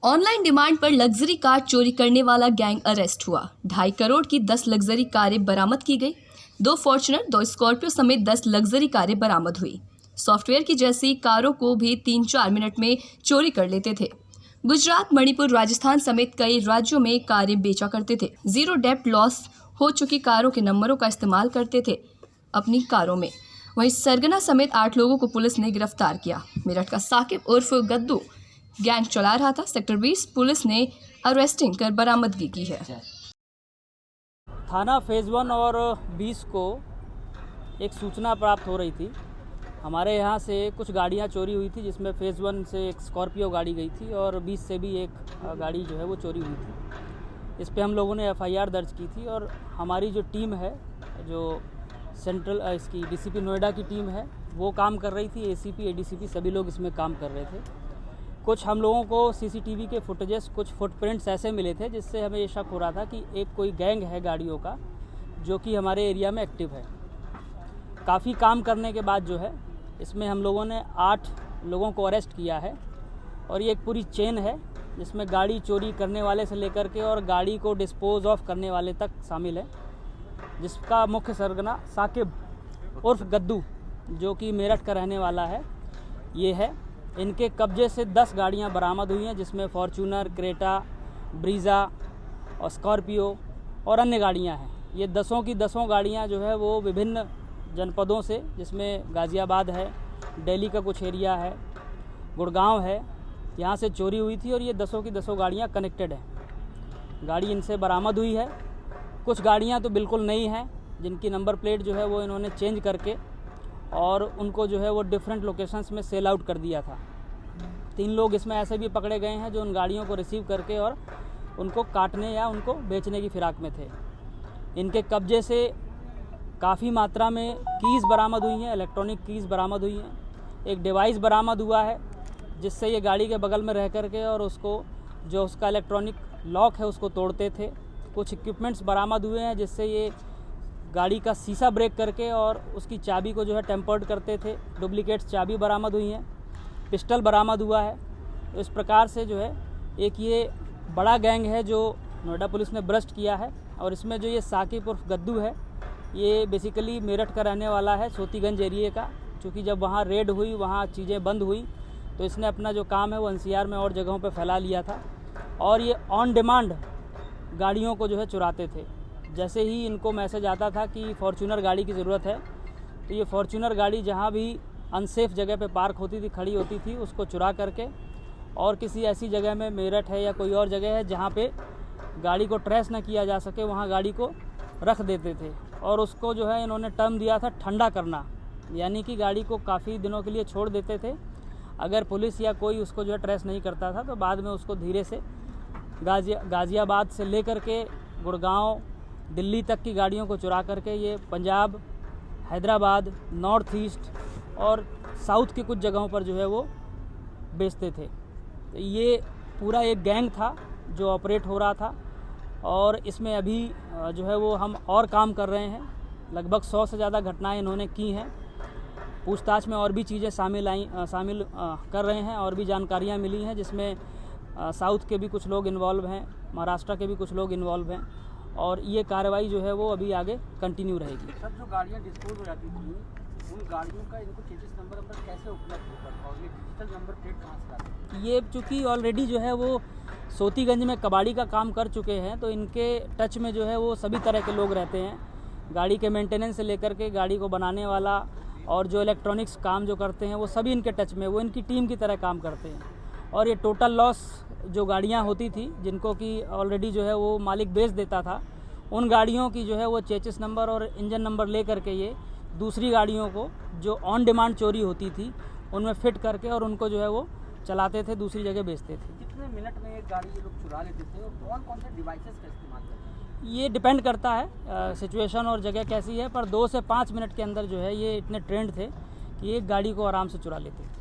Online demand पर luxury car चोरी करने वाला गैंग अरेस्ट हुआ। 2.5 करोड़ की 10 लग्जरी कारें बरामद की गई। 2 फॉर्च्यूनर, 2 स्कॉर्पियो समेत 10 लग्जरी कारें बरामद हुई। सॉफ्टवेयर की जैसी कारों को भी 3-4 मिनट में चोरी कर लेते थे। गुजरात, मणिपुर, राजस्थान समेत कई राज्यों में कारें बेचा करते थे। जीरो डेप्ट लॉस हो चुकी कारों के नंबरों का इस्तेमाल करते थे अपनी कारों में। वहीं सरगना समेत 8 लोगों को पुलिस ने गिरफ्तार किया। मेरठ का साकिब उर्फ गद्दू गैंग चला रहा था। सेक्टर 20 पुलिस ने अरेस्टिंग कर बरामदगी की है। थाना फेज़ 1 और 20 को एक सूचना प्राप्त हो रही थी। हमारे यहाँ से कुछ गाड़ियाँ चोरी हुई थी, जिसमें फेज़ 1 से एक स्कॉर्पियो गाड़ी गई थी और 20 से भी एक गाड़ी जो है वो चोरी हुई थी। इस पे हम लोगों ने FIR दर्ज की थी और हमारी जो टीम है, जो सेंट्रल इसकी DCP नोएडा की टीम है, वो काम कर रही थी। ACP, ADCP सभी लोग इसमें काम कर रहे थे। कुछ हम लोगों को CCTV के फुटेजेस, कुछ फुटप्रिंट्स ऐसे मिले थे जिससे हमें ये शक हो रहा था कि एक कोई गैंग है गाड़ियों का जो कि हमारे एरिया में एक्टिव है। काफ़ी काम करने के बाद जो है इसमें हम लोगों ने 8 लोगों को अरेस्ट किया है और ये एक पूरी चेन है जिसमें गाड़ी चोरी करने वाले से लेकर के और गाड़ी को डिस्पोज ऑफ करने वाले तक शामिल है, जिसका मुख्य सरगना साकिब उर्फ गद्दू जो कि मेरठ का रहने वाला है ये है। इनके कब्जे से 10 गाड़ियां बरामद हुई हैं, जिसमें फॉर्च्यूनर, क्रेटा, ब्रीज़ा और स्कॉर्पियो और अन्य गाड़ियां हैं। ये 10 की 10 गाड़ियां जो है वो विभिन्न जनपदों से, जिसमें गाज़ियाबाद है, दिल्ली का कुछ एरिया है, गुड़गांव है, यहाँ से चोरी हुई थी और ये 10 की 10 गाड़ियाँ कनेक्टेड हैं। गाड़ी इनसे बरामद हुई है। कुछ गाड़ियाँ तो बिल्कुल नई हैं, जिनकी नंबर प्लेट जो है वो इन्होंने चेंज करके और उनको जो है वो डिफरेंट लोकेशंस में सेल आउट कर दिया था। 3 लोग इसमें ऐसे भी पकड़े गए हैं जो उन गाड़ियों को रिसीव करके और उनको काटने या उनको बेचने की फिराक में थे। इनके कब्जे से काफ़ी मात्रा में कीज़ बरामद हुई हैं, इलेक्ट्रॉनिक कीज़ बरामद हुई हैं। एक डिवाइस बरामद हुआ है जिससे ये गाड़ी के बगल में रह करके और उसको जो उसका इलेक्ट्रॉनिक लॉक है उसको तोड़ते थे। कुछ इक्विपमेंट्स बरामद हुए हैं जिससे ये गाड़ी का शीशा ब्रेक करके और उसकी चाबी को जो है टेम्पर्ड करते थे। डुप्लीकेट चाबी बरामद हुई हैं, पिस्टल बरामद हुआ है। तो इस प्रकार से जो है एक ये बड़ा गैंग है जो नोएडा पुलिस ने ब्रस्ट किया है। और इसमें जो ये साकिब उर्फ गद्दू है, ये बेसिकली मेरठ का रहने वाला है, सोतीगंज एरिए का। चूँकि जब वहाँ रेड हुई, वहाँ चीज़ें बंद हुई, तो इसने अपना जो काम है वो NCR में और जगहों पर फैला लिया था और ये ऑन डिमांड गाड़ियों को जो है चुराते थे। जैसे ही इनको मैसेज आता था कि फॉर्च्यूनर गाड़ी की ज़रूरत है, तो ये फॉर्च्यूनर गाड़ी जहाँ भी अनसेफ जगह पे पार्क होती थी, खड़ी होती थी, उसको चुरा करके और किसी ऐसी जगह में, मेरठ है या कोई और जगह है जहाँ पे गाड़ी को ट्रेस न किया जा सके, वहाँ गाड़ी को रख देते थे। और उसको जो है इन्होंने टर्म दिया था ठंडा करना, यानी कि गाड़ी को काफ़ी दिनों के लिए छोड़ देते थे। अगर पुलिस या कोई उसको जो है ट्रेस नहीं करता था तो बाद में उसको धीरे से गाज़ियाबाद से ले करके गुड़गांव, दिल्ली तक की गाड़ियों को चुरा करके ये पंजाब, हैदराबाद, नॉर्थ ईस्ट और साउथ की कुछ जगहों पर जो है वो बेचते थे। तो ये पूरा एक गैंग था जो ऑपरेट हो रहा था और इसमें अभी जो है वो हम और काम कर रहे हैं। लगभग 100 से ज़्यादा घटनाएं इन्होंने की हैं। पूछताछ में और भी चीज़ें शामिल कर रहे हैं और भी जानकारियाँ मिली हैं, जिसमें साउथ के भी कुछ लोग इन्वॉल्व हैं, महाराष्ट्र के भी कुछ लोग इन्वॉल्व हैं और ये कार्रवाई जो है वो अभी आगे कंटिन्यू रहेगी। सर, जो गाड़ियाँ डिस्पोज हो जाती थी, उन गाड़ियों का इनको चेसिस नंबर कैसे उपलब्ध होता था और ये डिजिटल नंबर प्लेट कहाँ से आती है? ये चूँकि ऑलरेडी जो है वो सोतीगंज में कबाड़ी का काम कर चुके हैं, तो इनके टच में जो है वो सभी तरह के लोग रहते हैं। गाड़ी के मेंटेनेंस से लेकर के गाड़ी को बनाने वाला और जो इलेक्ट्रॉनिक्स काम जो करते हैं वो सभी इनके टच में, वो इनकी टीम की तरह काम करते हैं। और ये टोटल लॉस जो गाड़ियाँ होती थी, जिनको कि ऑलरेडी जो है वो मालिक बेच देता था, उन गाड़ियों की जो है वो चेसिस नंबर और इंजन नंबर ले करके ये दूसरी गाड़ियों को जो ऑन डिमांड चोरी होती थी उनमें फिट करके और उनको जो है वो चलाते थे, दूसरी जगह बेचते थे। कितने मिनट में एक गाड़ी ये लोग चुरा लेते थे और कौन कौन से डिवाइसेस का इस्तेमाल करते थे? ये डिपेंड करता है सिचुएशन और जगह कैसी है, पर 2 से 5 मिनट के अंदर जो है ये इतने ट्रेंड थे कि एक गाड़ी को आराम से चुरा लेते थे।